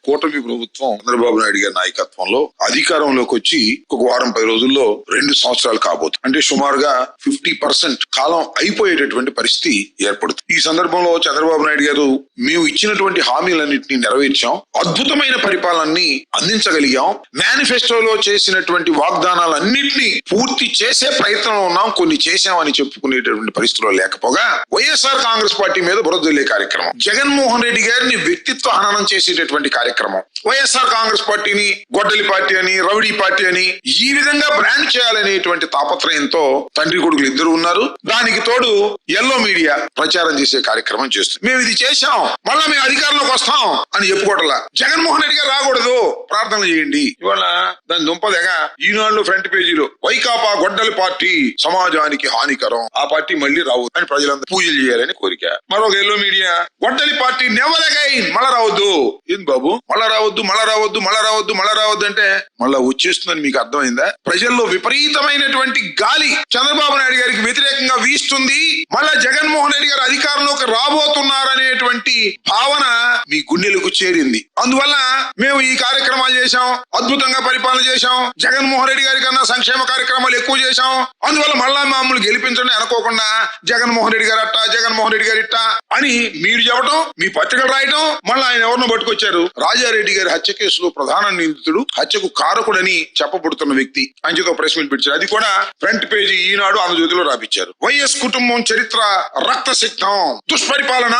కూటమి ప్రభుత్వం చంద్రబాబు నాయుడు గారి నాయకత్వంలో అధికారంలోకి వచ్చి ఒక వారం 10 రోజుల్లో 2 సంవత్సరాలు కాబోతుంది. అంటే సుమారుగా 50% కాలం అయిపోయేటటువంటి పరిస్థితి ఏర్పడుతుంది. ఈ సందర్భంలో చంద్రబాబు నాయుడు గారు మేము ఇచ్చినటువంటి హామీలన్నింటినీ నెరవేర్చాం, అద్భుతమైన పరిపాలనని అందించగలిగాం, మేనిఫెస్టోలో చేసినటువంటి వాగ్దానాలన్నింటినీ పూర్తి చేసే ప్రయత్నంలో ఉన్నాం, కొన్ని చేశామని చెప్పుకునేటటువంటి పరిస్థితుల్లో లేకపోగా వైఎస్ఆర్ కాంగ్రెస్ పార్టీ మీద బురదలే కార్యక్రమం, జగన్మోహన్ రెడ్డి గారిని వ్యక్తిత్వ హననం చేసేటటువంటి కార్యక్రమం, వైఎస్ఆర్ కాంగ్రెస్ పార్టీని గొడ్డలి పార్టీ అని, రౌడీ పార్టీ అని ఈ విధంగా బ్రాండ్ చేయాలనేటువంటి తాపత్రయంతో తండ్రి కొడుకులు ఇద్దరు ఉన్నారు. దానికి తోడు ఎల్లో మీడియా ప్రచారం చేసే కార్యక్రమం చేస్తుంది. మేము ఇది చేశాం, మళ్ళా మేము అధికారంలోకి వస్తాం అని చెప్పుకోవట్లా. జగన్మోహన్ రెడ్డి గారు రాకూడదు, ప్రార్థన చేయండి. ఇవాళ దాని దుంపదగా ఈనాడు ఫ్రంట్ పేజీలో వైకాపా గొడ్డలి పార్టీ సమాజానికి హానికరం, ఆ పార్టీ మళ్ళీ రావు అని ప్రజలందరూ పూజలు చేయాలని కోరిక. మరొక ఎల్లో మీడియా గొడ్డలి పార్టీ నెవర్ అగైన్, మళ్ళా రావద్దు. ఏంది బాబు మళ్ళా రావద్దు, మళ్ళా రావద్దు, మళ్ళా రావద్దు, మళ్ళా రావద్దు అంటే మళ్ళా వచ్చేస్తుందని మీకు అర్థమైందా? ప్రజల్లో విపరీతమైనటువంటి గాలి చంద్రబాబు నాయుడు గారికి వ్యతిరేకంగా వీస్తుంది. మళ్ళా జగన్మోహన్ రెడ్డి గారు అధికారంలోకి రాబోతున్నారనేటువంటి భావన మీ గుండెలకు చేరింది. అందువల్ల మేము ఈ కార్యక్రమాలు చేశాం, అద్భుతంగా పరిపాలన చేశాం, జగన్మోహన్ రెడ్డి గారి కన్నా సంక్షేమ కార్యక్రమాలు ఎక్కువ చేశాం, అందువల్ల మళ్ళా మమ్మల్ని గెలిపించండి అనుకోకుండా జగన్మోహన్ రెడ్డి గారు అట్టా, జగన్మోహన్ రెడ్డి గారు ఇట్టా అని మీరు చెప్పడం, మీ పత్రికలు రాయటం, మళ్ళీ ఆయన ఎవరినో పట్టుకొచ్చారు. రాజారెడ్డి గారి హత్య కేసులో ప్రధాన నిందితుడు, హత్యకు కారకుడని చెప్పబడుతున్న వ్యక్తి అంచెతో ప్రెస్ మీట్ పెట్టారు. అది కూడా ఫ్రంట్ పేజీ ఈనాడు ఆంధ్రజ్యోతిలో రాపించారు. వైఎస్ కుటుంబం చరిత్ర రక్తసిక్తం, దుష్పరిపాలన,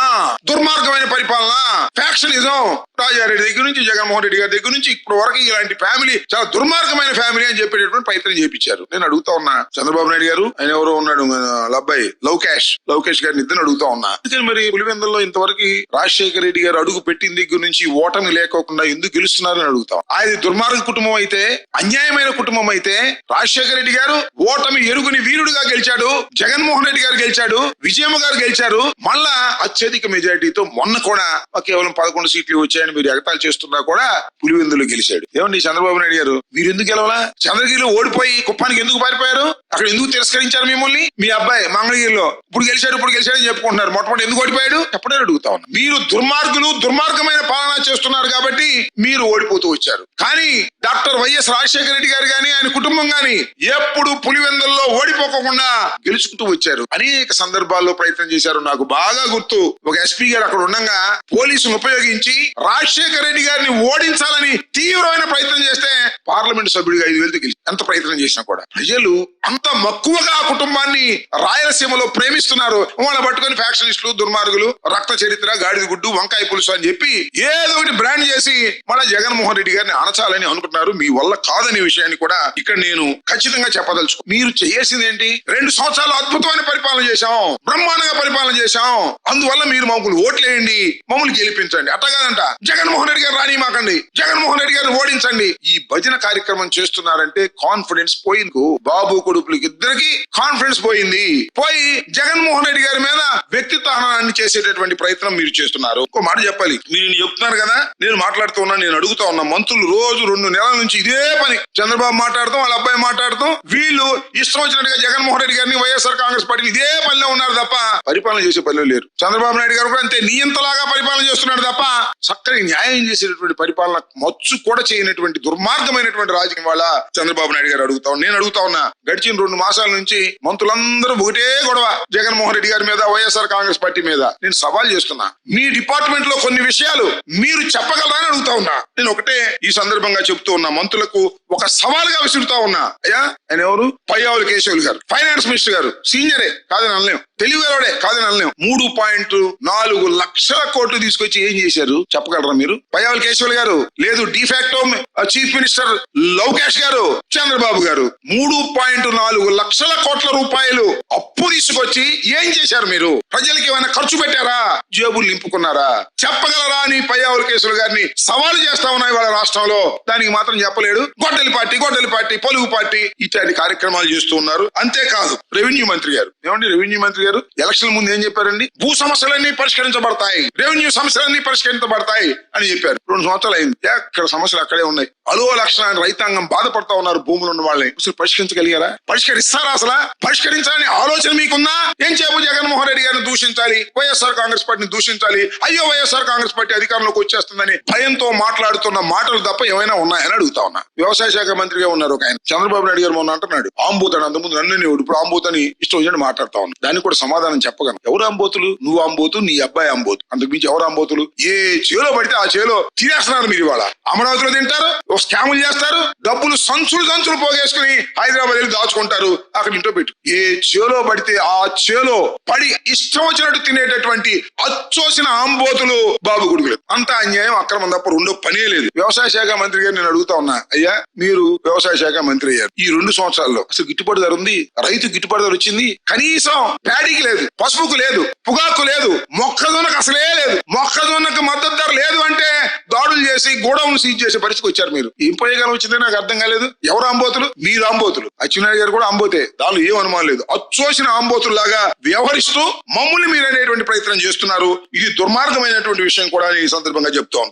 దుర్మార్గమైన పరిపాలన, ఫ్యాక్షనిజం, రాజారెడ్డి దగ్గర నుంచి జగన్మోహన్ రెడ్డి గారి దగ్గర నుంచి ఇప్పటి వరకు ఇలాంటి ఫ్యామిలీ చాలా దుర్మార్గమైన ఫ్యామిలీ అని చెప్పేటటువంటి ప్రయత్నం చేపించారు. నేను అడుగుతా ఉన్నా చంద్రబాబు నాయుడు గారు, ఆయన ఎవరో ఉన్నాడు అబ్బాయి లవకేష్ గారిని ఇద్దరు అడుగుతా ఉన్నా, అందుకని మరి పులివెందుల్లో ఇంతవరకు రాజశేఖర రెడ్డి గారు అడుగు పెట్టిన దగ్గర నుంచి ఓటమి లేకోకుండా ఎందుకు గెలుస్తున్నారని అడుగుతాం. ఆయన దుర్మార్గ కుటుంబం అయితే, అన్యాయమైన కుటుంబం అయితే రాజశేఖర రెడ్డి గారు ఓటమి ఎరుగుని వీరుడుగా గెలిచాడు, జగన్మోహన్ రెడ్డి గారు గెలిచాడు, విజయమ్మ గారు గెలిచారు, మళ్ళా అత్యధిక మెజారిటీతో మొన్న కూడా కేవలం 11 సీట్లు వచ్చాయని మీరు ఎగతాలు చేస్తున్నా కూడా పులివెందులో గెలిచాడు. ఏమండి చంద్రబాబు నాయుడు గారు, మీరు ఎందుకు గెలవాలా? చంద్రగిరిలో ఓడిపోయి కుప్పానికి ఎందుకు పారిపోయారు? అక్కడ ఎందుకు తిరస్కరించారు మిమ్మల్ని? మీ అబ్బాయి మంగళగిరిలో ఇప్పుడు గెలిచాడు అని చెప్పుకుంటున్నారు, మొట్టమొదటి ఎందుకు ఓడిపోయాడు చెప్పడే అడుగుతా ఉన్నా. మీరు దుర్మార్గులు, దుర్మార్గమైన పాలన చేస్తున్నారు కాబట్టి మీరు ఓడిపోతూ వచ్చారు. కానీ డాక్టర్ వైఎస్ రాజశేఖర రెడ్డి గారు గాని, ఆయన కుటుంబం గాని ఎప్పుడు పులివెందుల్లో ఓడిపోకుండా గెలుచుకుంటూ వచ్చారు. అనేక సందర్భాల్లో ప్రయత్నం చేశారు. నాకు బాగా గుర్తు, ఒక ఎస్పీ గారు అక్కడ ఉండగా పోలీసును ఉపయోగించి రాజశేఖర రెడ్డి గారిని ఓడించాలని తీవ్రమైన ప్రయత్నం చేస్తే పార్లమెంట్ సభ్యుడిగా 5,000తో గెలిచి ఎంత ప్రయత్నం చేసినా కూడా ప్రజలు అంత మక్కువగా ఆ కుటుంబాన్ని రాయలసీమలో ప్రేమిస్తున్నారు. వాళ్ళ పట్టుకొని ఫ్యాక్షనిస్టులు, దుర్మార్గులు, రక్త చరిత్ర, గాడిద గుడ్డు, వంకాయ పులుసు అని చెప్పి ఏదో ఒకటి బ్రాండ్ చేసి మళ్ళీ జగన్మోహన్ రెడ్డి గారిని అణచాలని అనుకుంటున్నారు. మీ వల్ల కాదనే విషయాన్ని కూడా ఇక్కడ నేను ఖచ్చితంగా చెప్పదలుచుకో. మీరు చేసింది ఏంటి? 2 సంవత్సరాలు అద్భుతమైన పరిపాలన చేశాం, బ్రహ్మాండంగా పరిపాలన చేశాం, అందువల్ల మీరు మమ్మల్ని ఓట్లేయండి, మమ్మల్ని గెలిపించండి. అట్లా కాదంట, జగన్మోహన్ రెడ్డి గారు రాని మాకండి, జగన్మోహన్ రెడ్డి గారిని ఓడించండి. ఈ భజన కార్యక్రమం చేస్తున్నారంటే కాన్ఫిడెన్స్ పోయింది. బాబు కొడుకులకి ఇద్దరికి కాన్ఫిడెన్స్ పోయింది. పోయి జగన్మోహన్ రెడ్డి గారి మీద వ్యక్తిత్వ హననాన్ని చేసేటటువంటి ప్రయత్నం మీరు చేస్తున్నారు. ఒక మాట చెప్పాలి, మీరు చెప్తున్నారు కదా, నేను మాట్లాడుతూ ఉన్నా, నేను అడుగుతా ఉన్నా, మంత్రులు రోజు 2 నెలల నుంచి ఇదే పని, చంద్రబాబు మాట్లాడుతాం, వాళ్ళ అబ్బాయి మాట్లాడుతాం, వీళ్ళు ఇష్టం వచ్చినట్టుగా జగన్మోహన్ రెడ్డి గారిని, వైఎస్ఆర్ కాంగ్రెస్ పార్టీని ఇదే పనిలో ఉన్నారు తప్ప పరిపాలన చేసే పనిలో లేరు. చంద్రబాబు నాయుడు గారు కూడా అంతే, నియంతలాగా పరిపాలన చేస్తున్నాడు తప్ప చక్కని న్యాయం చేసేటటువంటి పరిపాలన మచ్చు కూడా చేయనటువంటి దుర్మార్గమైనటువంటి రాజకీయం వాళ్ళ చంద్రబాబు నాయుడు గారు అడుగుతా ఉన్నా. నేను అడుగుతా ఉన్నా, గడిచిన 2 మాసాల నుంచి మంత్రులందరూ ఒకటే గొడవ జగన్మోహన్ రెడ్డి గారి మీద, వైఎస్ఆర్ కాంగ్రెస్ పార్టీ మీద. నేను సవాల్ చేస్తున్నా, మీ డిపార్ట్మెంట్ లో కొన్ని విషయాలు మీరు చెప్పగలరా అని అడుగుతా ఉన్నా. నేను ఒకటే ఈ సందర్భంగా చెప్తూ ఉన్నా, మంత్రులకు ఒక సవాల్గా విసురుతా ఉన్నా. అయ్యా, ఆయన ఎవరు? పయ్యావుల కేశవులు గారు, ఫైనాన్స్ మినిస్టర్ గారు, సీనియరే కాదని అనలేం, తెలివిగాడే కాదని అనలేం. 3.4 లక్షల కోట్లు తీసుకొచ్చి ఏం చేశారు చెప్పగలరా మీరు? పయ్యావుల కేశవులు గారు, లేదు డిఫాక్టో చీఫ్ మినిస్టర్ లవకేష్ గారు, చంద్రబాబు గారు 3.4 లక్షల కోట్ల రూపాయలు అప్పు తీసుకొచ్చి ఏం చేశారు మీరు? ప్రజలకి ఏమైనా ఖర్చు పెట్టారా? జేబులు నింపుకున్నారా? చెప్పగలరా అని పయ్యావుల కేశవులు గారిని సవాలు చేస్తా ఉన్నాయి వాళ్ళ రాష్ట్రంలో. దానికి మాత్రం చెప్పలేడు. గొడ్డలి పార్టీ, పొలుగు పార్టీ ఇట్లాంటి కార్యక్రమాలు చేస్తూ ఉన్నారు. అంతేకాదు రెవెన్యూ మంత్రి గారు, ఏమండి రెవెన్యూ మంత్రి గారు ఎలక్షన్ ముందు ఏం చెప్పారండి? భూ సమస్యలన్నీ పరిష్కరించబడతాయి, రెవెన్యూ సమస్యలన్నీ పరిష్కరించబడతాయి అని చెప్పారు. 2 సంవత్సరాలు అయింది, ఎక్కడ సమస్యలు అక్కడే ఉన్నాయి. అలో లక్షణ రైతాంగం బాధపడతా ఉన్నారు, భూములు ఉన్న వాళ్ళని అసలు పరిష్కరించగలిగారా? పరిష్కరిస్తారా? అసలు పరిష్కరించాలని ఆలోచన మీకుందా? ఏం చేపు జగన్మోహన్ రెడ్డి గారిని దూషించాలి, వైఎస్ఆర్ కాంగ్రెస్ పార్టీని దూషించాలి, అయ్యో వైఎస్ఆర్ కాంగ్రెస్ పార్టీ అధికారంలోకి వచ్చేస్తుందని భయంతో మాట్లాడుతున్న మాటలు తప్ప ఏమైనా ఉన్నాయని అడుగుతా ఉన్నా. వ్యవసాయ శాఖ మంత్రిగా ఉన్నారు ఒక ఆయన, చంద్రబాబు నాయుడు గారు మొన్న అంటున్నాడు ఆంబోతని, అంతకుముందు నన్ను ఇప్పుడు ఆంబోతని ఇష్టం వచ్చినట్టు మాట్లాడుతా ఉన్నా. దానికి కూడా సమాధానం చెప్పగలను. ఎవరు ఆంబోతులు? నువ్వు ఆంబోతు, నీ అబ్బాయి ఆంబోతు, అంతకు మించి ఎవరు ఆంబోతులు? ఏ చేలో పడితే ఆ చేలో తినేస్తున్నారు మీరు. ఇవాళ అమరావతిలో తింటారు, స్కాములు చేస్తారు, డబ్బులు సంచులు సంచులు పోగేసుకుని హైదరాబాద్ వెళ్ళి దాచుకుంటారు, అక్కడ ఇంట్లో పెట్టు. ఏ చేలో పడితే ఆ చేలో పడి ఇష్టం వచ్చినట్టు తినేటటువంటి అచ్చోసిన ఆంబోతులు బాబు గుడుగులు. అంత అన్యాయం, అక్రమం తప్ప రెండో పనే లేదు. వ్యవసాయ శాఖ మంత్రి గారు నేను అడుగుతా ఉన్నా, అయ్యా మీరు వ్యవసాయ శాఖ మంత్రి అయ్యారు, ఈ 2 సంవత్సరాల్లో అసలు గిట్టుబాటు ధర ఉంది? రైతు గిట్టుబాటు ధర వచ్చింది? కనీసం ప్యాడీకి లేదు, పసుపుకు లేదు, పొగాకు లేదు, మొక్కజొన్నకు అసలే లేదు. మొక్కజొన్నకు మద్దతు ధర లేదు అంటే దాడులు చేసి గోడౌన్ సీజ్ చేసే పరిస్థితికి వచ్చారు మీరు. ఏం ప్రయోగాలు వచ్చిందో నాకు అర్థం కాలేదు. ఎవరు ఆంబోతులు? మీరు ఆంబోతులు. అచ్చెన్నాయుడు గారు కూడా ఆంబోతే, దానిలో ఏం అనుమానం లేదు. అచ్చోసిన ఆంబోతుల్లాగా వ్యవహరిస్తూ మమ్మల్ని మీరు అనేటువంటి ప్రయత్నం చేస్తున్నారు. ఇది దుర్మార్గమైనటువంటి విషయం కూడా ఈ సందర్భంగా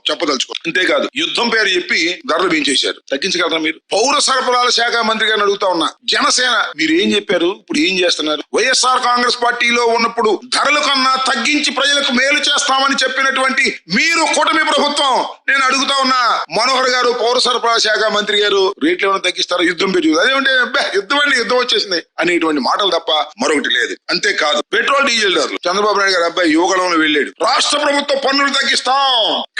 చెప్పదలుచుకో. అంతేకాదు యుద్ధం పేరు చెప్పి ధరలు పెంచేశారు. తగ్గించగలరా మీరు? పౌర సరఫరాల శాఖ మంత్రి గారిని అడుగుతా ఉన్నా, జనసేన మీరు ఏం చెప్పారు, ఇప్పుడు ఏం చేస్తున్నారు? వైఎస్ఆర్ కాంగ్రెస్ పార్టీలో ఉన్నప్పుడు ధరల కన్నా తగ్గించి ప్రజలకు మేలు చేస్తామని చెప్పినటువంటి మీరు కూటమి ప్రభుత్వం, నేను అడుగుతా ఉన్నా మనోహర్ గారు పౌర సరఫరాల శాఖ మంత్రి గారు రేట్లు ఏమైనా తగ్గిస్తారా? యుద్ధం పెంచు, అదేమంటే యుద్ధం అండి, యుద్ధం వచ్చేసింది అనేటువంటి మాటలు తప్ప మరొకటి లేదు. అంతేకాదు పెట్రోల్ డీజిల్ ధరలు, చంద్రబాబు నాయుడు గారు అబ్బాయి యువగలంలో వెళ్ళాడు, రాష్ట్ర ప్రభుత్వం పన్నులు తగ్గిస్తాం,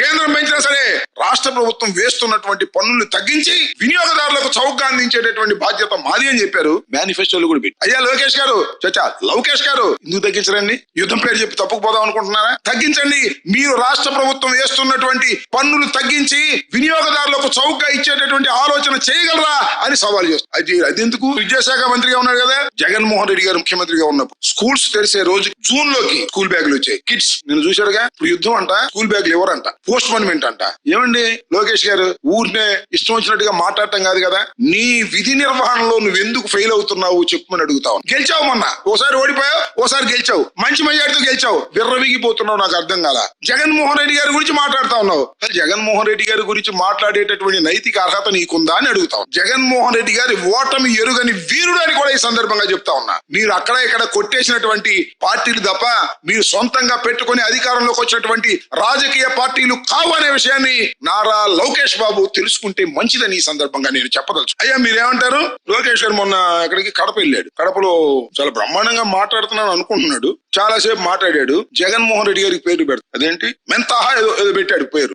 కేంద్రం పెంచినా సరే రాష్ట్ర ప్రభుత్వం వేస్తున్నటువంటి పన్నులు తగ్గించి వినియోగదారులకు చౌకగా అందించేటటువంటి బాధ్యత మాది అని చెప్పారు. మేనిఫెస్టోలు కూడా పెట్టి, అయ్యా లోకేష్ గారు, చచ్చా లవకేష్ గారు ఎందుకు తగ్గించరండి? యుద్ధం పేరు చెప్పి తప్పుకుపోదాం అనుకుంటున్నారా? తగ్గించండి. మీరు రాష్ట్ర ప్రభుత్వం వేస్తున్నటువంటి పన్నులు తగ్గించి వినియోగదారులకు చౌకగా ఇచ్చేటటువంటి ఆలోచన చేయగలరా అని సవాల్ చేస్తారు. అదెందుకు? విద్యాశాఖ మంత్రిగా ఉన్నారు కదా జగన్మోహన్ రెడ్డి గారు, ముఖ్యమంత్రిగా ఉన్నప్పుడు స్కూల్స్ తెరిసే రోజు జూన్ లోకి స్కూల్ బ్యాగులు వచ్చాయి. కిడ్స్ నేను చూశాడుగా. ఇప్పుడు యుద్ధం అంట, స్కూల్ బ్యాగులు ఎవరంట, పోస్ట్ పోన్మెంట్ అంట. ఏమండి లోకేష్ గారు, ఊరినే ఇష్టం వచ్చినట్టుగా మాట్లాడటం కాదు కదా, నీ విధి నిర్వహణలో నువ్వెందుకు ఫెయిల్ అవుతున్నావు చెప్పమని అడుగుతావు. గెలిచావు మొన్న, ఓసారి ఓడిపోయావు, ఓసారి గెలిచావు, మంచి మెజార్టీతో గెలిచావు, విర్రవీగిపోతున్నావు. నాకు అర్థం కాల. జగన్మోహన్ రెడ్డి గారి గురించి మాట్లాడుతా ఉన్నావు. జగన్మోహన్ రెడ్డి గారి గురించి మాట్లాడేటటువంటి నైతిక అర్హత నీకుందా అని అడుగుతావు. జగన్మోహన్ రెడ్డి గారి ఓటమి ఎరుగని వీరుడు అని కూడా ఈ సందర్భంగా చెప్తా ఉన్నా. మీరు అక్కడ ఇక్కడ కొట్టేసినటువంటి పార్టీలు తప్ప మీరు సొంతంగా పెట్టుకుని అధికారంలోకి వచ్చినటువంటి రాజకీయ పార్టీలు కావు అనే విషయాన్ని నారా లోకేష్ బాబు తెలుసుకుంటే మంచిదని ఈ సందర్భంగా నేను చెప్పదలుచు. అయ్యా మీరేమంటారు? లోకేష్ గారు మొన్న ఎక్కడికి కడప వెళ్ళాడు. కడపలో చాలా బ్రహ్మాండంగా మాట్లాడుతున్నాను అనుకుంటున్నాడు, చాలాసేపు మాట్లాడాడు. జగన్మోహన్ రెడ్డి గారికి పేరు పెడతాడు, అదేంటి మెంతాహా ఏదో పెట్టాడు పేరు,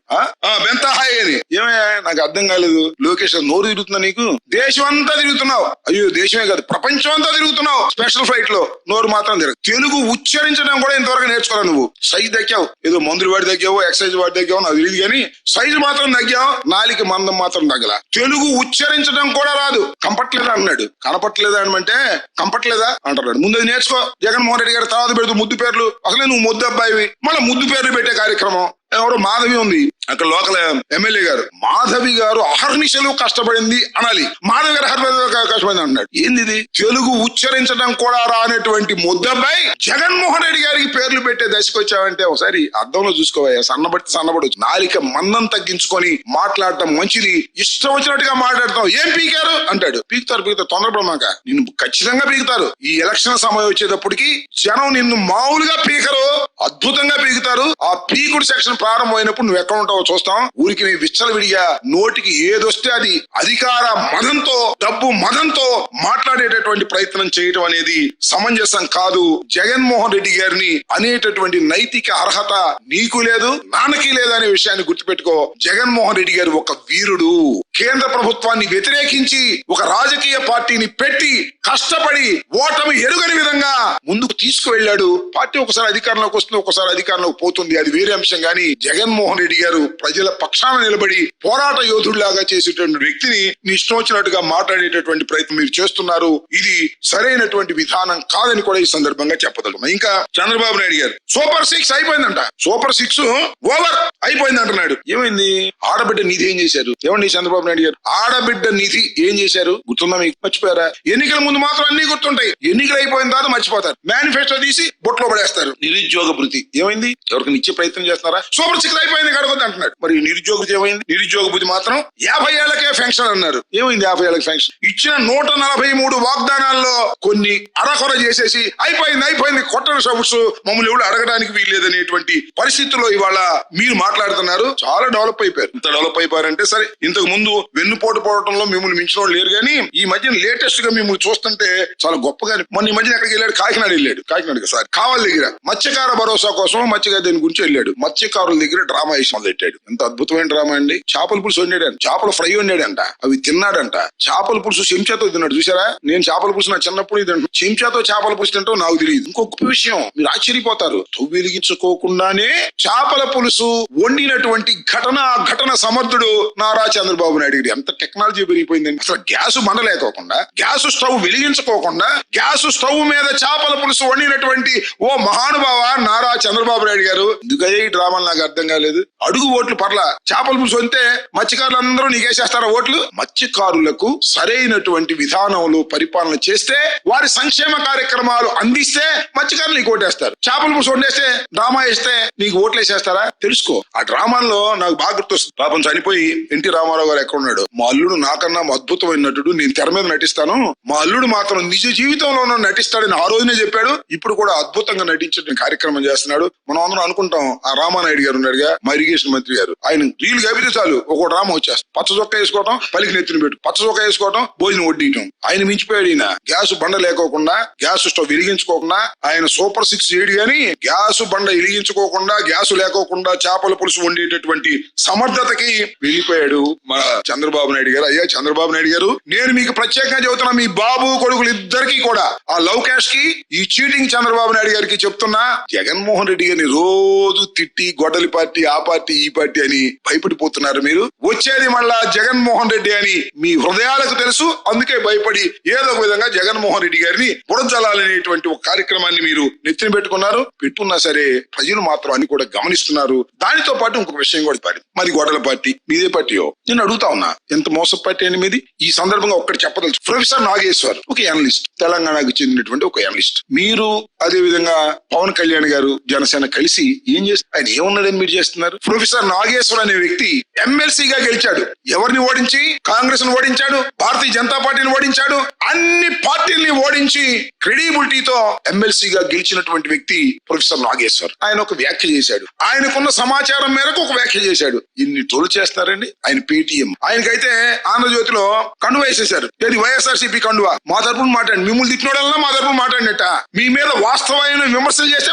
మెంతాహా అని. ఏమయ్యా నాకు అర్థం కాలేదు. లోకేష్ నోరు తిరుగుతున్నా నీకు? దేశం అంతా తిరుగుతున్నావు. అయ్యో దేశమే కాదు ప్రపంచం అంతా తిరుగుతున్నావు స్పెషల్ ఫ్లైట్ లో, నోరు మాత్రం తిరగదు. తెలుగు ఉచ్చరించడం కూడా ఇంతవరకు నేర్చుకోవాలి. నువ్వు సైజు తగ్గావు, ఏదో మందులు వాడి తగ్గావు, ఎక్సైజ్ వాడి తగ్గావు నాకు తెలియదు కానీ సైజు మాత్రం తగ్గావు, నాలిక మందం మాత్రం తగ్గల. తెలుగు ఉచ్చరించడం కూడా రాదు. కంపట్లేదా అన్నాడు. కనపట్లేదా అనమంటే కంపట్లేదా అంటున్నాడు. ముందు అది నేర్చుకో. జగన్మోహన్ రెడ్డి గారు తర్వాత పెడుతూ ముద్దు పేర్లు, అసలే నువ్వు ముద్దు అబ్బాయివి, మళ్ళీ ముద్దు పేర్లు పెట్టే కార్యక్రమం. ఎవరు మాధవి ఉంది అక్కడ లోకల్ ఎమ్మెల్యే గారు, మాధవి గారు అహర్నిశలు కష్టపడింది అనాలి. మాధవి గారు కష్టపడింది అంటున్నాడు. ఏంది ఇది? తెలుగు ఉచ్చరించడం కూడా రానటువంటి ముద్దబ్బాయి జగన్మోహన్ రెడ్డి గారికి పేర్లు పెట్టే దశకు వచ్చావంటే ఒకసారి అద్దంలో చూసుకోవా. సన్నబడొచ్చు. నాలిక మందం తగ్గించుకొని మాట్లాడటం మంచిది. ఇష్టం వచ్చినట్టుగా మాట్లాడతాం. ఏం పీకారు అంటాడు. పీకుతారు తొందరపడమాక, నిన్ను ఖచ్చితంగా పీకుతారు. ఈ ఎలక్షన్ సమయం వచ్చేటప్పటికి జనం నిన్ను మామూలుగా పీకరు, అద్భుతంగా పీకుతారు. ఆ పీకుడు సెక్షన్ ప్రారంభమైనప్పుడు నువ్వు ఎక్కడ ఉంటావో చూస్తాం. ఊరికి నీ విచ్చలవిడిగా నోటికి ఏదొస్తే అది అధికార మదంతో, డబ్బు మదంతో మాట్లాడేటటువంటి ప్రయత్నం చేయటం అనేది సమంజసం కాదు. జగన్మోహన్ రెడ్డి గారిని అనేటటువంటి నైతిక అర్హత నీకు లేదు, నాన్నకి లేదు అనే విషయాన్ని గుర్తుపెట్టుకో. జగన్మోహన్ రెడ్డి గారు ఒక వీరుడు. కేంద్ర ప్రభుత్వాన్ని వ్యతిరేకించి ఒక రాజకీయ పార్టీని పెట్టి కష్టపడి ఓటమి ఎరుగని విధంగా ముందుకు తీసుకువెళ్లాడు. పార్టీ ఒకసారి అధికారంలోకి వస్తుంది, ఒకసారి అధికారంలోకి పోతుంది, అది వేరే అంశం. గాని జగన్మోహన్ రెడ్డి గారు ప్రజల పక్షాన నిలబడి పోరాట యోధుడిలాగా చేసేటువంటి వ్యక్తిని ఇష్టం వచ్చినట్టుగా మాట్లాడేటటువంటి ప్రయత్నం మీరు చేస్తున్నారు. ఇది సరైనటువంటి విధానం కాదని కూడా ఈ సందర్భంగా చెప్పదలుచుకున్నాం. ఇంకా చంద్రబాబు నాయుడు గారు సూపర్ 6 అయిపోయిందంట. సూపర్ 6 ఓవర్ అయిపోయింది అంటున్నాడు. ఏమైంది? ఆడబిడ్డ నిధి ఏం చేశారు? ఏమండి చంద్రబాబు చంద్రబాబు నాయుడు గారు. ఆడబిడ్డ నిధి ఏం చేశారు గుర్తుందా మీకు? మర్చిపోయారా? ఎన్నికల ముందు మాత్రం అన్ని గుర్తుంటాయి, ఎన్నికలు అయిపోయిన తర్వాత మర్చిపోతారు. మేనిఫెస్టో తీసి బొట్లో పడేస్తారు. నిరుద్యోగ భృతి ఏమైంది? ఎవరికి ఇచ్చే ప్రయత్నం చేస్తున్నారా? సూపర్ సిక్స్ అయిపోయింది కడగొద్దు అంటున్నాడు. మరి నిరుద్యోగ భృతి ఏమైంది? నిరుద్యోగ భృతి మాత్రం 50 ఏళ్లకే ఫెన్షన్ అన్నారు. ఏమైంది 50 ఏళ్లకి ఫెన్షన్? ఇచ్చిన 143 వాగ్దానాల్లో కొన్ని అరకొర చేసేసి అయిపోయింది కొట్టన సబ్స్ మమ్మల్ని ఎవరు అడగడానికి వీల్లేదనేటువంటి పరిస్థితుల్లో ఇవాళ మీరు మాట్లాడుతున్నారు. చాలా డెవలప్ అయిపోయారు. ఇంత డెవలప్ అయిపోయారంటే సరే, ఇంతకు ముందు వెన్నుపోటు పోవడంలో మిమ్మల్ని మించిన వాళ్ళు లేరు, కానీ ఈ మధ్య లేటెస్ట్ గా మిమ్మల్ని చూస్తుంటే చాలా గొప్పగా. మొన్న ఈ మధ్యన ఎక్కడికి వెళ్ళాడు? కాకినాడ వెళ్ళాడు. కాకినాడకి సార్ కావాలి దగ్గర మత్స్యకార భరోసా కోసం మత్స్యకార దీని గురించి వెళ్ళాడు. మత్స్యకారుల దగ్గర డ్రామా వేసి మొదలెట్టాడు. ఎంత అద్భుతమైన డ్రామా అండి. చేపల పులుసు వండాడు, చేపల ఫ్రై వండాడంట, అవి తిన్నాడంట. చేపల పులుసు చెంచాతో తిన్నాడు. చూసారా? నేను చేపల పులుసు నా చిన్నప్పుడు చెంచాతో చేపల పులుసు తింటో నాకు తెలియదు. ఇంకొక విషయం మీరు ఆశ్చర్యపోతారు, స్టవ్ వెలిగించుకోకుండానే చేపల పులుసు వండినటువంటి ఘటన సమర్థుడు నారా చంద్రబాబు నాయుడు గారు. ఎంత టెక్నాలజీ పెరిగిపోయిందండి. అసలు గ్యాస్ మండలేకోకుండా, గ్యాస్ స్టవ్ వెలిగించుకోకుండా గ్యాస్ స్టవ్ మీద చేపల పులుసు వండినటువంటి ఓ మహానుభావ నారా చంద్రబాబు నాయుడు గారు. ఎందుకయ్యా ఈ డ్రామాలు నాకు అర్థం కాలేదు. అడుగు ఓట్లు పర్లా, చేపల పులుసు వంతే మత్స్యకారులు అందరూ నీకేసేస్తారా ఓట్లు? మత్స్యకారులకు సరైనటువంటి విధానంలో పరిపాలన చేస్తే, వారి సంక్షేమ కార్యక్రమాలు అందిస్తే మత్స్యకారులు నీకు ఓటేస్తారు. చేపల పులుసు వండేస్తే, డ్రామా వేస్తే నీకు ఓట్లు వేసేస్తారా? తెలుసుకో. ఆ డ్రామాల్లో నాకు బాగా గుర్తొస్తుంది. పాపం చనిపోయి ఎన్టీ రామారావు గారు ఎక్కడ ఉన్నాడు? మా అల్లుడు నాకన్నా అద్భుతమైన నటుడు, నేను తెర మీద నటిస్తాను, మా అల్లుడు మాత్రం నిజ జీవితంలోనూ నటిస్తాడని ఆ రోజునే చెప్పాడు. ఇప్పుడు కూడా అద్భుతంగా నటించే కార్యక్రమం చేస్తున్నాడు. మనం అందరం అనుకుంటాం ఆ రామానాయుడు గారు ఉన్నాడుగా, మా ఇరిగేషన్ మంత్రి గారు, ఆయన రీల్ కవితే చాలు ఒక డ్రామా వచ్చేస్తాం. పచ్చ చొక్క వేసుకోవటం, పలికి నెత్తిన పెట్టు, పచ్చ చొక్క వేసుకోవటం, భోజనం వడ్డీయటం. ఆయన మించిపోయాడు. ఈయన గ్యాస్ బండ లేకోకుండా, గ్యాస్ స్టవ్ వెలిగించుకోకుండా ఆయన సూపర్ సిక్స్ చేయడు, గాని గ్యాస్ బండ వెలిగించుకోకుండా, గ్యాస్ లేకోకుండా చేపల పులుసు వండేటటువంటి సమర్థతకి వెళ్ళిపోయాడు మన చంద్రబాబు నాయుడు గారు. అయ్యా చంద్రబాబు నాయుడు గారు, నేను మీకు ప్రత్యేకంగా చెబుతున్నా, మీ బాబు కొడుకులు ఇద్దరికి కూడా, ఆ లవ్ క్యాష్ కి, ఈ చీటింగ్ చంద్రబాబు నాయుడు గారికి చెప్తున్నా, జగన్మోహన్ రెడ్డి గారిని రోజు తిట్టి గొడ్డలి పార్టీ, ఆ పార్టీ, ఈ పార్టీ అని భయపడిపోతున్నారు. మీరు వచ్చేది మళ్ళా జగన్మోహన్ రెడ్డి అని మీ హృదయాలకు తెలుసు. అందుకే భయపడి ఏదో ఒక విధంగా జగన్మోహన్ రెడ్డి గారిని బుడజలాలనేటువంటి ఒక కార్యక్రమాన్ని మీరు నెత్తిన పెట్టుకున్నా సరే, ప్రజలు మాత్రం అని కూడా గమనిస్తున్నారు. దానితో పాటు ఇంకొక విషయం కూడా పాడింది. మరి గొడవల పార్టీ మీదే పార్టీయో నేను అడుగుతా ఉన్నా, ఎంత మోస పార్టీ అని మీది? ఈ సందర్భంగా ఒక్కటి చెప్పదలుచు. ప్రొఫెసర్ నాగేశ్వర్ ఒక అనలిస్ట్, తెలంగాణకు చెందినటువంటి ఒక అనలిస్ట్. మీరు అదే విధంగా పవన్ కళ్యాణ్ గారు జనసేన కలిసి ఏం చేస్తారు? ఆయన ఏమున్నదని మీరు చేస్తున్నారు? ప్రొఫెసర్ నాగేశ్వర్ అనే వ్యక్తి ఎమ్మెల్సీగా గెలిచాడు. ఎవరిని ఓడించి? కాంగ్రెస్ ను ఓడించాడు, భారతీయ జనతా పార్టీని ఓడించాడు, అన్ని పార్టీల్ని ఓడించి క్రెడిబిలిటీతో ఎమ్మెల్సీగా గెలిచినటువంటి వ్యక్తి ప్రొఫెసర్ నాగేశ్వర్. ఆయన ఒక వ్యాఖ్య చేశాడు. ఆయనకున్న సమాచారం మేరకు ఒక వ్యాఖ్య చేశాడు. ఇన్ని తోలు చేస్తారండి. ఆయన పేటీఎం. ఆయనకైతే ఆంధ్రజ్యోతిలో కండువ వేసేశారు. ఏది? వైఎస్ఆర్సీపీ కండువ. మా తరపున మాట్లాడి, మిమ్మల్ని తిట్టినోడల్లా మా తరపున మాట్లాడినట్ట, మీ మీద వాస్తవమైన విమర్శలు చేస్తే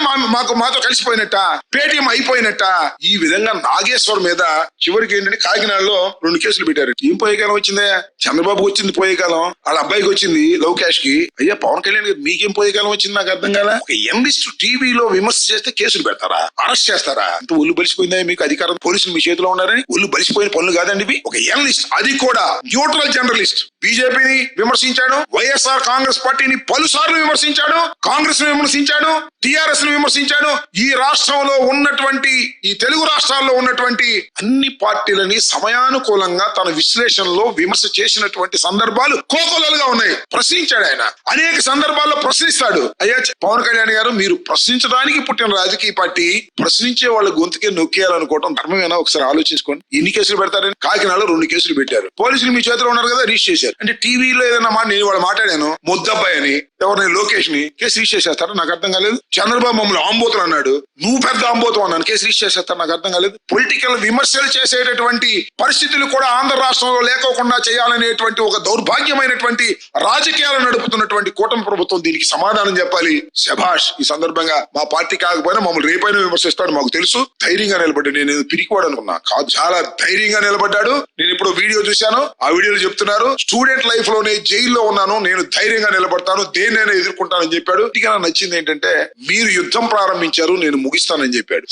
మాతో కలిసిపోయినట్ట, పేటీఎం అయిపోయినట్ట. ఈ విధంగా నాగేశ్వర్ మీద చివరికి ఏంటంటే కాకినాడలో 2 కేసులు పెట్టారు. ఏం పోయే కాలం వచ్చిందే? చంద్రబాబుకి వచ్చింది పోయే కాలం, వాళ్ళ అబ్బాయికి వచ్చింది లవ్ క్యాష్ కి. అయ్యా పవన్ కళ్యాణ్ గారు మీకేం పోయే కాలం వచ్చింది? నాకు అర్థం కాదా. ఒక ఎన్లిస్ట్ టీవీలో విమర్శ చేస్తే కేసులు పెడతారా? అరెస్ట్ చేస్తారా? అంత ఒళ్ళు బలిసిపోయిందా మీకు? అధికారం పోలీసులు మీ చేతిలో ఉన్నారని ఒళ్ళు బలిసిపోయిన పనులు కాదండి ఇవి. ఒక ఎన్లిస్ట్, అది కూడా న్యూట్రల్ జర్నలిస్ట్, బీజేపీని విమర్శించాడు, వైఎస్ఆర్ కాంగ్రెస్ పార్టీని పలుసార్లు విమర్శించాడు, కాంగ్రెస్ ను విమర్శించాడు, టిఆర్ఎస్ ను విమర్శించాడు. ఈ రాష్ట్రంలో ఉన్నటువంటి, ఈ తెలుగు రాష్ట్రాల్లో ఉన్నటువంటి అన్ని పార్టీలని సమయానుకూలంగా తన విశ్లేషణలో విమర్శ చేసినటువంటి సందర్భాలు కోకొల్లలుగా ఉన్నాయి. ప్రశ్నించాడు ఆయన, అనేక సందర్భాల్లో ప్రశ్నిస్తాడు. అయ్యా పవన్ కళ్యాణ్ గారు, మీరు ప్రశ్నించడానికి పుట్టిన రాజకీయ పార్టీ, ప్రశ్నించే వాళ్ళ గొంతుకే నొక్కేయాలనుకోవడం ధర్మమేనా? ఒకసారి ఆలోచించుకోండి. ఎన్ని కేసులు పెడతారని? కాకినాడలో 2 కేసులు పెట్టారు. పోలీసులు మీ చేతిలో ఉన్నారు కదా, రిజిస్టర్ చేశారు. అంటే టీవీలో ఏదైనా మాట నేను వాళ్ళు మాట్లాడాను, ముద్దబ్బాయి అని, ఎవరిని లోకేష్ ని, కేసు రిజిస్టర్ చేస్తారా? నాకు అర్థం కాలేదు. చంద్రబాబు మమ్మల్ని ఆంబోతులు అన్నాడు, నువ్వు పెద్ద ఆంబోతం అన్నాను, కేసు రిజిస్టర్ చేస్తారా? నాకు అర్థం కాలేదు. పొలిటికల్ విమర్శలు చేసేటటువంటి పరిస్థితులు కూడా ఆంధ్ర రాష్ట్రంలో లేకోకుండా చేయాలనేటువంటి ఒక దౌర్భాగ్యమైనటువంటి రాజకీయాలు నడుపుతున్నటువంటి కూటమి ప్రభుత్వం దీనికి సమాధానం చెప్పాలి. శభాష్. ఈ సందర్భంగా మా పార్టీ కాకపోయినా మమ్మల్ని రేపైనా విమర్శిస్తాడు, మాకు తెలుసు. ధైర్యంగా నిలబడ్డాడు. నేను పిరికివాడు అనుకున్నా, కాదు, చాలా ధైర్యంగా నిలబడ్డాడు. నేను ఇప్పుడు వీడియో చూశాను, ఆ వీడియోలో చెప్తున్నారు, స్టూడెంట్ లైఫ్ లోనే జైల్లో ఉన్నాను, నేను ధైర్యంగా నిలబడతాను, దేన్నైనా ఎదుర్కొంటానని చెప్పాడు. ఇక నాకు నచ్చింది ఏంటంటే, మీరు యుద్ధం ప్రారంభించారు, నేను ముగిస్తానని చెప్పాడు.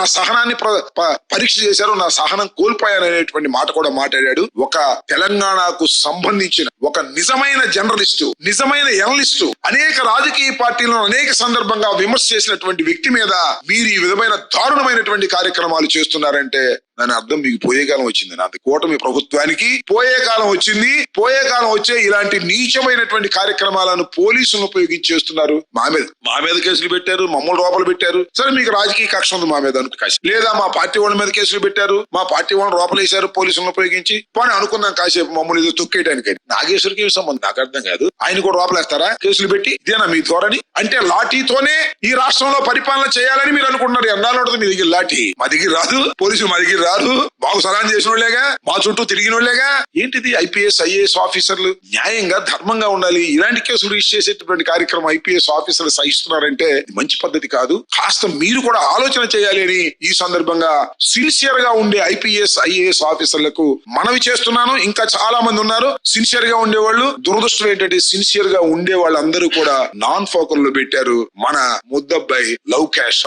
నా సహనాన్ని పరీక్ష చేశారు, నా సహనం కోల్పోయాననేటువంటి మాట కూడా మాట్లాడాడు. ఒక తెలంగాణకు సంబంధించిన ఒక నిజమైన జర్నలిస్టు, నిజమైన ఎనలిస్టు, అనేక రాజకీయ పార్టీలను అనేక సందర్భంగా విమర్శ చేసినటువంటి వ్యక్తి మీద మీరు ఈ విధమైన దారుణమైనటువంటి కార్యక్రమాలు చేస్తున్నారంటే దాని అర్థం మీకు పోయే కాలం వచ్చింది. నాది కూటమి ప్రభుత్వానికి పోయే కాలం వచ్చింది. పోయే కాలం వచ్చే ఇలాంటి నీచమైనటువంటి కార్యక్రమాలను పోలీసులను ఉపయోగించి చేస్తున్నారు. మా మీద కేసులు పెట్టారు, మమ్మల్ని లోపల పెట్టారు. సరే మీకు రాజకీయ కక్ష ఉంది మా మీద కాసి, లేదా మా పార్టీ వాళ్ళ మీద కేసులు పెట్టారు, మా పార్టీ వాళ్ళని లోపలేశారు పోలీసులను ఉపయోగించి. పోనీ అనుకుందాం కాసేపు మమ్మల్ని ఏదో తొక్కేయడానికి. నాగేశ్వరికి సంబంధం నాకు అర్థం కాదు. ఆయన కూడా లోపలేస్తారా కేసులు పెట్టి? ఇదేనా మీ ధోరణి? అంటే లాఠీతోనే ఈ రాష్ట్రంలో పరిపాలన చేయాలని మీరు అనుకుంటున్నారు. ఎన్నాళ్ళు మీ దగ్గర లాఠీ? మా దగ్గర రాదు, పోలీసులు మా దగ్గర రాదు. బాగు సలాం చేసిన వాళ్ళేగా, మా చుట్టూ తిరిగిన వాళ్ళేగా. ఏంటిది IPS IAS ఆఫీసర్లు న్యాయంగా ధర్మంగా ఉండాలి. ఇలాంటి కేసులు రిజిస్టర్ చేసేటటువంటి కార్యక్రమం IPS ఆఫీసర్లు సహిస్తున్నారంటే మంచి పద్ధతి కాదు. కాస్త మీరు కూడా ఆలోచన చేయాలి అని ఈ సందర్భంగా సిన్సియర్ గా ఉండే IPS IAS ఆఫీసర్లకు మనవి చేస్తున్నాను. ఇంకా చాలా మంది ఉన్నారు సిన్సియర్ గా ఉండేవాళ్ళు. దురదృష్టం ఏంటంటే సిన్సియర్ గా ఉండే వాళ్ళందరూ కూడా నాన్ ఫోకల్ లో పెట్టారు. మన ముద్దబ్బాయి లవ్ క్యాష్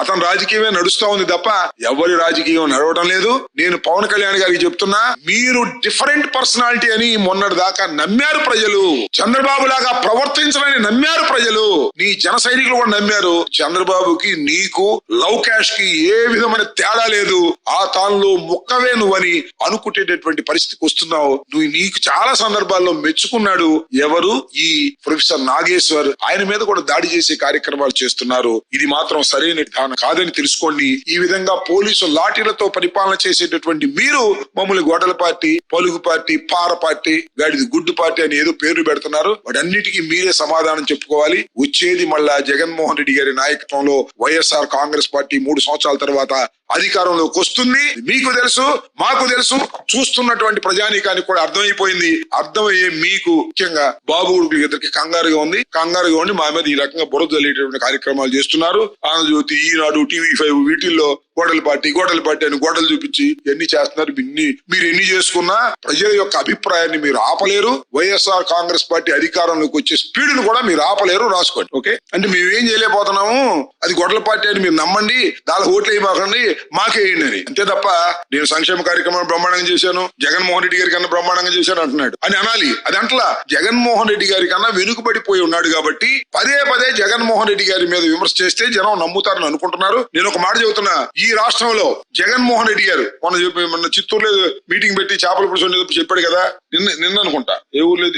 అతని రాజకీయమే నడుస్తా ఉంది తప్ప ఎవరి రాజకీయం నడవడం లేదు. నేను పవన్ కళ్యాణ్ గారికి చెప్తున్నా, మీరు డిఫరెంట్ పర్సనాలిటీ అని మొన్నటి దాకా నమ్మారు ప్రజలు. చంద్రబాబు లాగా ప్రవర్తించాలని నమ్మారు ప్రజలు. నీ జన సైనికులు కూడా నమ్మారు. చంద్రబాబుకి నీకు లవ్ క్యాష్ కి ఏ విధమైన తేడా లేదు. ఆ తానులో ముక్కవే నువ్వని అనుకునేటటువంటి పరిస్థితికి వస్తున్నావు. నువ్వు నీకు చాలా సందర్భాల్లో మెచ్చుకున్నాడు ఎవరు? ఈ ప్రొఫెసర్ నాగేశ్వర్. ఆయన మీద కూడా దాడి చేసే కార్యక్రమాలు చేస్తున్నారు. ఇది మాత్రం సరైన విధానం కాదని తెలుసుకోండి. ఈ విధంగా పోలీసు లాఠీలతో పరిపాలన చేసేటటువంటి మీరు మమ్మల్ని గొడవల పార్టీ, పలుగు పార్టీ, పార పార్టీ, గాడిది గుడ్డు పార్టీ అని ఏదో పేర్లు పెడుతున్నారు. వాటన్నిటికీ మీరే సమాధానం చెప్పుకోవాలి. వచ్చేది మళ్ళా జగన్మోహన్ రెడ్డి గారి నాయకత్వంలో వైఎస్ఆర్ కాంగ్రెస్ పార్టీ 3 సంవత్సరాల తర్వాత అధికారంలోకి వస్తుంది. మీకు తెలుసు, మాకు తెలుసు, చూస్తున్నటువంటి ప్రజానీకానికి కూడా అర్థమైపోయింది. అర్థమయ్యే మీకు ముఖ్యంగా బాబు ఇద్దరికి కంగారుగా ఉండి మా మీద ఈ రకంగా బురద జల్లేటటువంటి కార్యక్రమాలు చేస్తున్నారు. ఆంధ్రజ్యోతి, ఈనాడు, TV5 వీటిల్లో గొడవల పార్టీ అని గొడవలు చూపించి ఎన్ని చేస్తున్నారు. మీరు ఎన్ని చేసుకున్నా ప్రజల యొక్క అభిప్రాయాన్ని మీరు ఆపలేరు. వైఎస్ఆర్ కాంగ్రెస్ పార్టీ అధికారంలోకి వచ్చే స్పీడ్ను కూడా మీరు ఆపలేరు. రాసుకోండి. ఓకే, అంటే మేమేం చేయలేకపోతున్నాము. అది గొడవల పార్టీ అని మీరు నమ్మండి, దాని ఓట్లు వేయమాకండి, మాకే వేయండి అని. అంతే తప్ప నేను సంక్షేమ కార్యక్రమాలు బ్రహ్మాండంగా చేశాను, జగన్మోహన్ రెడ్డి గారి కన్నా బ్రహ్మాండంగా చేశాను అంటున్నాడు అని అనాలి. అది అంటలా. జగన్మోహన్ రెడ్డి గారి కన్నా వెనుకబడిపోయి ఉన్నాడు కాబట్టి పదే జగన్మోహన్ రెడ్డి గారి మీద విమర్శ చేస్తే జనం నమ్ముతారని అనుకుంటున్నారు. నేను ఒక మాట చెబుతున్నా, ఈ రాష్ట్రంలో జగన్మోహన్ రెడ్డి గారు మొన్న చిత్తూరులో మీటింగ్ పెట్టి చేపల పులుసు చెప్పాడు కదా, నిన్న అనుకుంటా, ఏ ఊర్లో,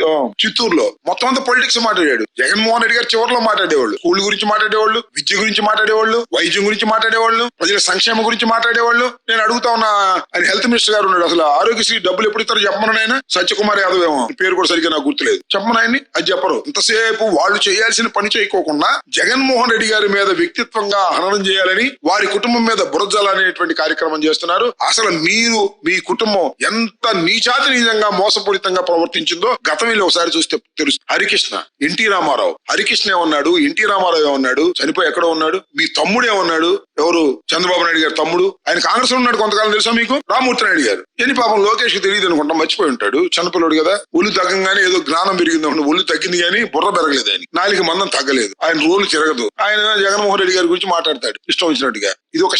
చిత్తూరులో మొత్తం అంతా పొలిటిక్స్ మాట్లాడాడు. జగన్మోహన్ రెడ్డి గారు చివరిలో మాట్లాడేవాళ్ళు, స్కూల్ గురించి మాట్లాడేవాళ్ళు, విద్య గురించి మాట్లాడేవాళ్ళు, వైద్యం గురించి మాట్లాడేవాళ్ళు, ప్రజల సంక్షేమం గురించి మాట్లాడేవాళ్ళు. నేను అడుగుతా ఉన్నా, ఆయన హెల్త్ మినిస్టర్ గారు ఉన్నాడు, అసలు ఆరోగ్యశ్రీ డబ్బులు ఎప్పుడు ఇస్తారో చెప్పమని. ఆయన సత్యకుమార్ యాదవ్ ఏమో, పేరు కూడా సరిగ్గా నాకు గుర్తులేదు, చెప్పమని ఆయన్ని. అది చెప్పరు. ఇంతసేపు వాళ్ళు చేయాల్సిన పని చేయకోకుండా జగన్మోహన్ రెడ్డి గారి మీద వ్యక్తిత్వంగా హననం చేయాలని, వారి కుటుంబం మీద బురజలనేటువంటి కార్యక్రమం చేస్తున్నారు. అసలు మీరు, మీ కుటుంబం ఎంత నీచాతినీయంగా మోసపూరితంగా ప్రవర్తించిందో గతంలో ఒకసారి చూస్తే తెలుసు. హరికృష్ణ, ఎన్టీ రామారావు, హరికృష్ణ ఏమన్నాడు, ఎన్టీ రామారావు ఏమన్నాడు, చనిపోయి ఎక్కడో ఉన్నాడు. మీ తమ్ముడు ఏమన్నాడు, ఎవరు, చంద్రబాబు నాయుడు గారు తమ్ముడు, ఆయన కాంగ్రెస్ లో ఉన్నాడు కొంతకాలం, తెలుసా మీకు? రామూర్తి నాయుడు గారు. ఎన్ని పాపం లోకేష్ కి తెలియదు అనుకుంటా, మర్చిపోయి ఉంటాడు, చిన్నపిల్లడు కదా. ఒళ్ళు తగ్గంగానే ఏదో జ్ఞానం పెరిగింది అనుకుంటా, ఒళ్ళు తగ్గింది కానీ బుర్ర పెరగలేదు, ఆయన నాలుగు మందం తగ్గలేదు, ఆయన రోలు తిరగదు. ఆయన జగన్మోహన్ రెడ్డి గారి గురించి మాట్లాడతాడు ఇష్టం వచ్చినట్టుగా. ఇది ఒక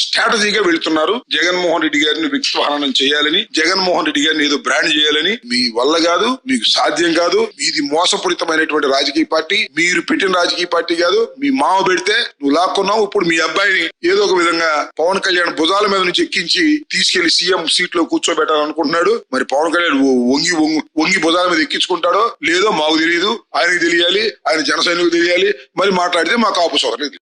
స్ట్రాటజీగా వెళ్తున్నారు. జగన్మోహన్ రెడ్డి గారిని వ్యక్తిత్వ హననం చేయాలని, జగన్మోహన్ రెడ్డి గారిని ఏదో బ్రాండ్ చేయాలని. మీ వల్ల కాదు, మీకు సాధ్యం కాదు. ఇది మోసపూరితమైనటువంటి రాజకీయ పార్టీ, మీరు పెట్టిన రాజకీయ పార్టీ కాదు. మీ మామ పెడితే నువ్వు లాక్కున్నావు. ఇప్పుడు మీ అబ్బాయిని ఏదో ఒక విధంగా పవన్ కళ్యాణ్ భుజాల మీద నుంచి ఎక్కించి తీసుకెళ్లి సీఎం సీట్ లో కూర్చోబెట్టాలనుకుంటున్నాడు. మరి పవన్ కళ్యాణ్ వంగి భుజాల మీద ఎక్కించుకుంటాడో లేదో మాకు తెలియదు. ఆయనకు తెలియాలి, ఆయన జన సైనికులకు తెలియాలి. మరి మాట్లాడితే మాకు ఆపు సోదరులు.